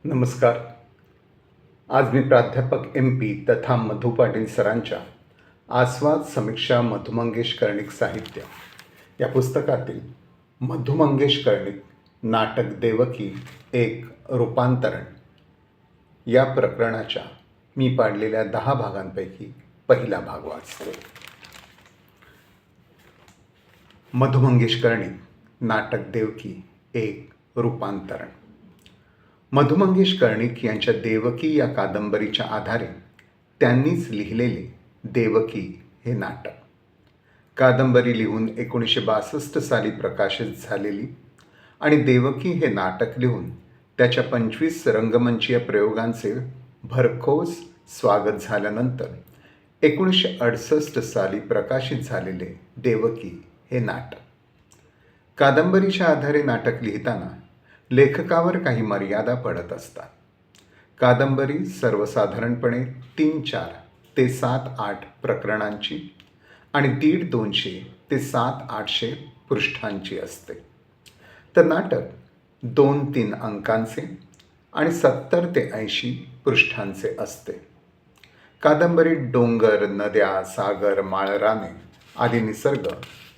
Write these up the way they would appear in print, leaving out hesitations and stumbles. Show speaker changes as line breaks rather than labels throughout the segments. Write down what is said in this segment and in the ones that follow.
नमस्कार. आज मी प्राध्यापक MP तथा मधु पाटील सरांच्या आस्वाद समीक्षा मधु मंगेश कर्णिक साहित्य या पुस्तकातील मधु मंगेश कर्णिक नाटक देवकी एक रूपांतरण या प्रकरणाच्या मी पाडलेल्या 10 भागांपैकी पहिला भाग वाचतो. मधु मंगेश कर्णिक नाटक देवकी एक रूपांतरण. मधु मंगेश कर्णिक यांच्या देवकी या कादंबरीच्या आधारे त्यांनीच लिहिलेले देवकी हे नाटक. कादंबरी लिहून 1962 साली प्रकाशित झालेली आणि देवकी हे नाटक लिहून त्याच्या 25 रंगमंचीय प्रयोगांचे भरघोस स्वागत झाल्यानंतर 1968 साली प्रकाशित झालेले देवकी हे नाटक. कादंबरीच्या आधारे नाटक लिहिताना लेखकावर काही मर्यादा पडत असतात. कादंबरी सर्वसाधारणपणे 300 ते 700 प्रकरणांची आणि 150-200 ते 700-800 पृष्ठांची असते, तर नाटक 2-3 अंकांचे आणि 70 ते 80 पृष्ठांचे असते. कादंबरीत डोंगर, नद्या, सागर, माळराने आदी निसर्ग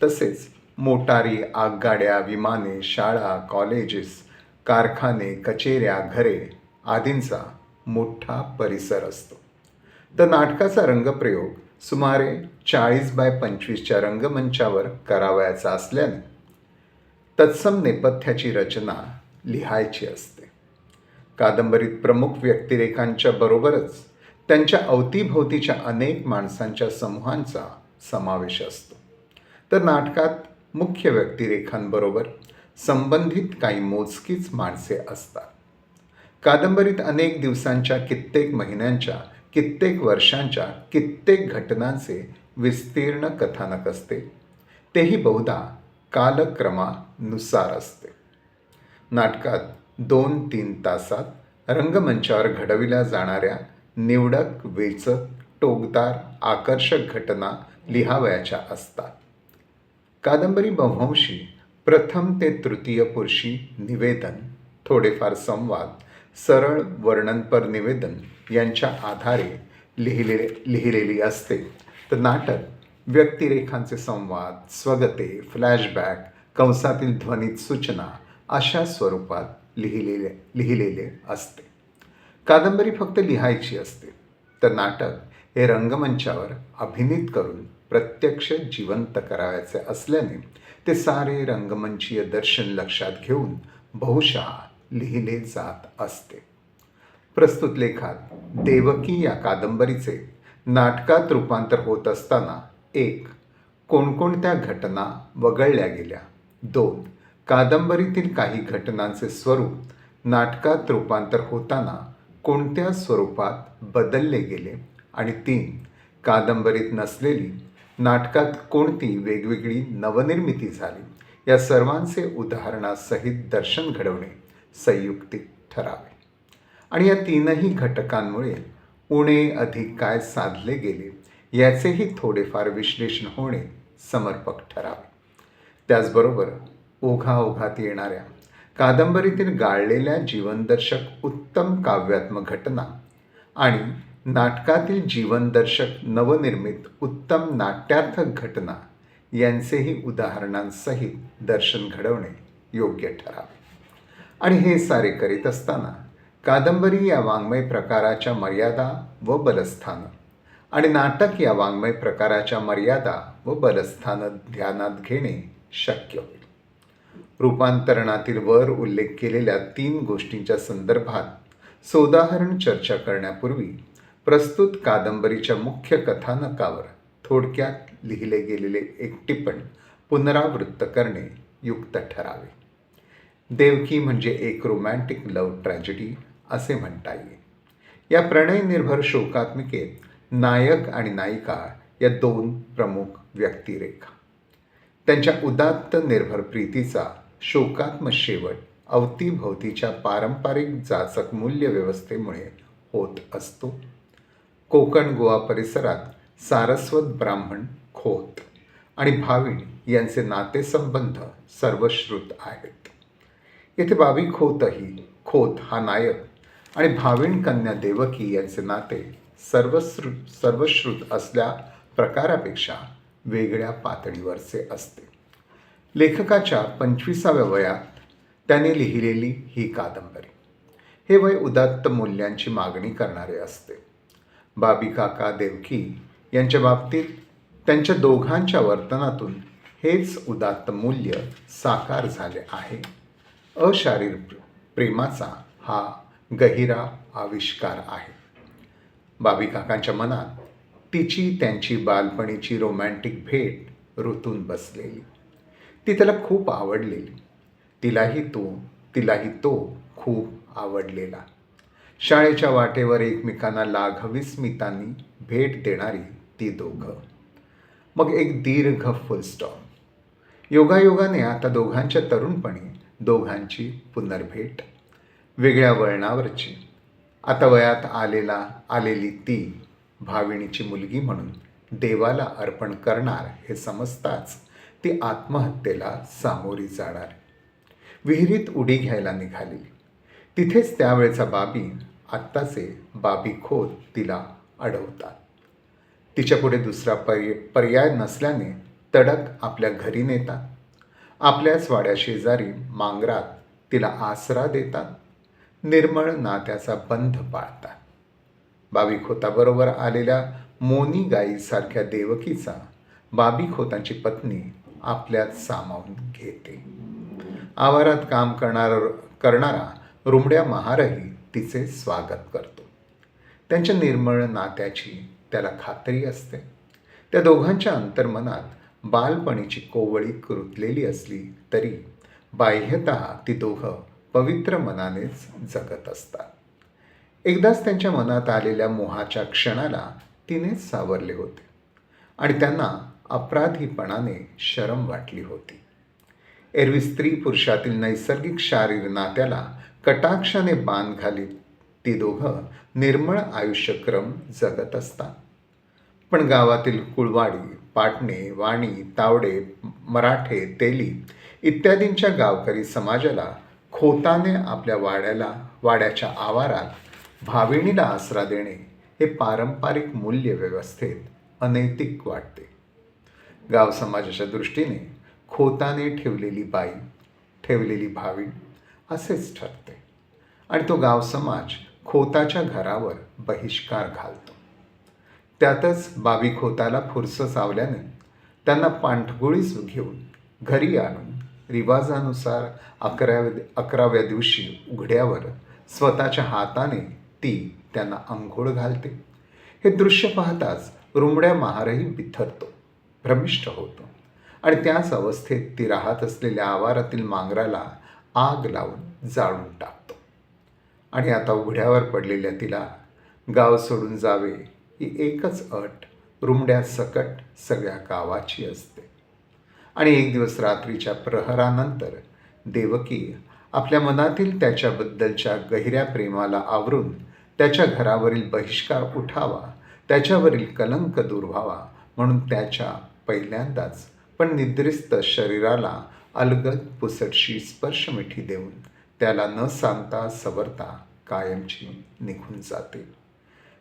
तसेच मोटारी, आगगाड्या, विमाने, शाळा, कॉलेजेस, कारखाने, कचेऱ्या, घरे आदींचा मोठा परिसर असतो. तर नाटकाचा रंगप्रयोग सुमारे 40x25च्या रंगमंचावर करावयाचा असल्याने तत्सम नेपथ्याची रचना लिहायची असते. कादंबरीत प्रमुख व्यक्तिरेखांच्या बरोबरच त्यांच्या अवतीभोवतीच्या अनेक माणसांच्या समूहांचा समावेश असतो. तर नाटकात मुख्य व्यक्तिरेखांबरोबर संबंधित काही मोजकीच माणसे असतात. कादंबरीत अनेक दिवसांच्या, कित्येक महिन्यांच्या, कित्येक वर्षांच्या, कित्येक घटनांचे विस्तीर्ण कथानक असते, तेही बहुधा कालक्रमानुसार असते. नाटकात 2-3 तासात रंगमंचावर घडविल्या जाणाऱ्या निवडक, वेचक, टोकदार, आकर्षक घटना लिहावयाच्या असतात. कादंबरी बव्हंशी प्रथम ते तृतीय पुरुषी निवेदन, थोडेफार संवाद, सरळ वर्णनपर निवेदन यांच्या आधारे लिहिलेली असते. तर नाटक व्यक्तिरेखांचे संवाद, स्वगते, फ्लॅशबॅक, कंसातील ध्वनीत सूचना अशा स्वरूपात लिहिलेले असते. कादंबरी फक्त लिहायची असते, तर नाटक हे रंगमंचावर अभिनीत करून प्रत्यक्ष जिवंत करावयाचे असल्याने ते सारे रंगमंचीय दर्शन लक्षात घेऊन बहुशः लिहिले जात असते. प्रस्तुत लेखात देवकी या कादंबरीचे नाटकात रूपांतर होत असताना 1. कोणकोणत्या घटना वगळल्या गेल्या, 2. कादंबरीतील काही घटनांचे स्वरूप नाटकात रूपांतर होताना कोणत्या स्वरूपात बदलले गेले आणि 3. कादंबरीत नसलेली नाटकात कोणती वेगवेगळी नवनिर्मिती झाली, या सर्वांचे उदाहरणासहित दर्शन घडवणे संयुक्तिक ठरावे. आणि या 3ही घटकांमुळे उणे अधिक काय साधले गेले याचेही थोडेफार विश्लेषण होणे समर्पक ठरावे. त्याचबरोबर ओघाओघात येणाऱ्या कादंबरीतील गाळलेल्या जीवनदर्शक उत्तम काव्यात्मक घटना आणि नाटकातील जीवनदर्शक नवनिर्मित उत्तम नाट्यार्थक घटना यांचेही उदाहरणांसहित दर्शन घडवणे योग्य ठरावे. आणि हे सारे करीत असताना कादंबरी या वाङ्मय प्रकाराच्या मर्यादा व बलस्थानं आणि नाटक या वाङ्मय प्रकाराच्या मर्यादा व बलस्थानं ध्यानात घेणे शक्य होईल. रूपांतरणातील वर उल्लेख केलेल्या 3 गोष्टींच्या संदर्भात सोदाहरण चर्चा करण्यापूर्वी प्रस्तुत कादंबरीच्या मुख्य कथानकावर थोडक्यात लिहिले गेलेले एक टिप्पण पुनरावृत्त करणे युक्त ठरावे. देवकी म्हणजे एक रोमॅन्टिक लव्ह ट्रॅजेडी असे म्हणता येईल. या प्रणयनिर्भर शोकात्मिकेत नायक आणि नायिका या 2 प्रमुख व्यक्तिरेखा, त्यांच्या उदात्त निर्भर प्रीतीचा शोकात्मक शेवट अवतीभोवतीच्या पारंपरिक जाचक मूल्य व्यवस्थेमुळे होत असतो. कोकण गोवा परिसरात सारस्वत ब्राह्मण खोत आणि भाविण यांचे नातेसंबंध सर्वश्रुत आहेत. येथे बावी खोत हा नायक आणि भाविण कन्या देवकी यांचे नाते सर्वश्रुत असल्या प्रकारापेक्षा वेगळ्या पातळीवरचे असते. लेखकाच्या 25व्या वयात त्याने लिहिलेली ही कादंबरी. हे वय उदात्त मूल्यांची मागणी करणारे असते. बाबी काका देवकी यांच्या बाबतीत त्यांच्या दोघांच्या वर्तनातून हेच उदात्त मूल्य साकार झाले आहे. अशारीर प्रेमाचा हा गहिरा आविष्कार आहे. बाबी काकांच्या मनात तिची त्यांची बालपणीची रोमॅन्टिक भेट रुतून बसलेली. ती त्याला खूप आवडलेली. तिलाही तो खूप आवडलेला. शाळेच्या वाटेवर एकमेकांना लाघवी स्मितांनी भेट देणारी ती दोघं. मग एक दीर्घ फुलस्टॉप. योगायोगाने आता दोघांच्या तरुणपणी दोघांची पुनर्भेट. वेगळ्या वळणावरची. आता वयात आलेली ती भाविणीची मुलगी म्हणून देवाला अर्पण करणार हे समजताच ती आत्महत्येला सामोरी जाणार. विहिरीत उडी घ्यायला निघाली. तिथेच त्यावेळेचा बाबी, आत्ताचे बाबी खोत तिला अडवतात. तिच्यापुढे दुसरा पर्याय नसल्याने तडक आपल्या घरी नेतात. आपल्याच वाड्याशेजारी मांगरात तिला आसरा देतात. निर्मळ नात्याचा बंध पाळतात. बाबी खोताबरोबर आलेल्या मोनी गाईसारख्या देवकीचा बाबी खोतांची पत्नी आपल्यात सामावून घेते. आवारात काम करणारा रुमड्या महारही तिचे स्वागत करतो. त्यांच्या निर्मळ नात्याची त्याला खात्री असते. त्या दोघांच्या अंतर्मनात बालपणीची कोवळी रुतलेली असली तरी बाह्यतः ती दोघं पवित्र मनानेच जगत असतात. एकदाच त्यांच्या मनात आलेल्या मोहाच्या क्षणाला तिनेच सावरले होते आणि त्यांना अपराधीपणाने शरम वाटली होती. एरवी स्त्री पुरुषातील नैसर्गिक शारीर नात्याला कटाक्षाने बांध घालीत ती दोघं निर्मळ आयुष्यक्रम जगत असतात. पण गावातील कुळवाडी, पाटणे, वाणी, तावडे, मराठे, तेली इत्यादींच्या गावकरी समाजाला खोताने आपल्या वाड्याच्या आवारात भाविणीला आसरा देणे हे पारंपरिक मूल्य व्यवस्थेत अनैतिक वाटते. गाव समाजाच्या दृष्टीने खोताने ठेवलेली भाविण असेच ठरते आणि तो गाव समाज खोताच्या घरावर बहिष्कार घालतो. त्यातच बाबी खोताला फुरसं चावल्याने त्यांना पांठगोळीस घेऊन घरी आणून रिवाजानुसार 11व्या दिवशी उघड्यावर स्वतःच्या हाताने ती त्यांना अंघोळ घालते. हे दृश्य पाहताच रुमड्या महारही बिथरतो, भ्रमिष्ठ होतो आणि त्याच अवस्थेत ती राहत असलेल्या आवारातील मांगराला आग लावून जाळून टाकतो. आणि आता उघड्यावर पडलेल्या तिला गाव सोडून जावे ही एकच अट रुमड्या सकट सगळ्या गावाची असते. आणि एक दिवस रात्रीच्या प्रहरानंतर देवकी आपल्या मनातील त्याच्याबद्दलच्या गहिऱ्या प्रेमाला आवरून त्याच्या घरावरील बहिष्कार उठावा, त्याच्यावरील कलंक दूर व्हावा म्हणून त्याच्या पहिल्यांदाच पण निद्रिस्त शरीराला अलगद पुसटशी स्पर्शमिठी देऊन त्याला न सांगता सवरता कायमची निघून जाते.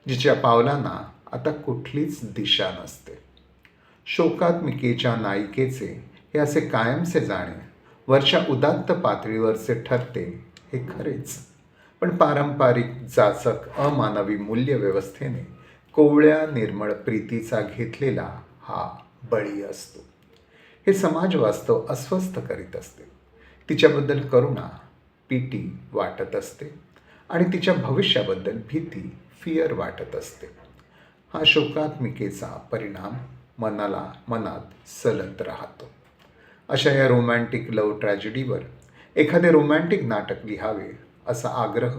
जिच्या पावलांना आता कुठलीच दिशा नसते. शोकात्मिकेच्या नायिकेचे हे असे कायमचे जाणे वरच्या उदात्त पातळीवरचे ठरते हे खरेच, पण पारंपरिक जाचक अमानवी मूल्य व्यवस्थेने कोवळ्या निर्मळ प्रीतीचा घेतलेला हा बळी असतो. हे समाज वास्तव अस्वस्थ करीत असते. तिच्याबद्दल करुणा, पीटी वाटत असते आणि तिच्या भविष्याबद्दल भीती, फिअर वाटत असते. हा शोकात्मिकेचा परिणाम मनात सलत राहतो. अशा या रोमॅन्टिक लव्ह ट्रॅजेडीवर एखादे रोमॅन्टिक नाटक लिहावे असा आग्रह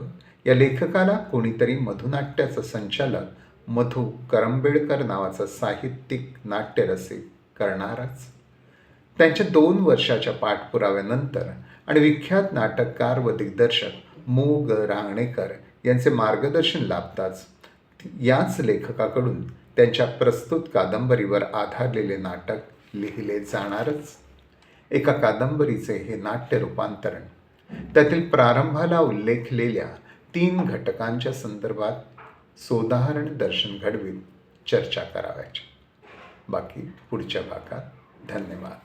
या लेखकाला कोणीतरी मधुनाट्याचा संचालक मधु करंबेळकर नावाचा साहित्यिक नाट्यरसिक करणारच. त्यांच्या 2 वर्षाच्या पाठपुराव्यानंतर आणि विख्यात नाटककार व दिग्दर्शक मो. ग. रांगणेकर यांचे मार्गदर्शन लाभताच याच लेखकाकडून त्यांच्या प्रस्तुत कादंबरीवर आधारलेले नाटक लिहिले जाणारच. एका कादंबरीचे हे नाट्य रूपांतरण, त्यातील प्रारंभाला उल्लेखलेल्या 3 घटकांच्या संदर्भात सोदाहरण दर्शन घडवीत चर्चा करावयाची. बाकी पुढच्या भागात. धन्यवाद.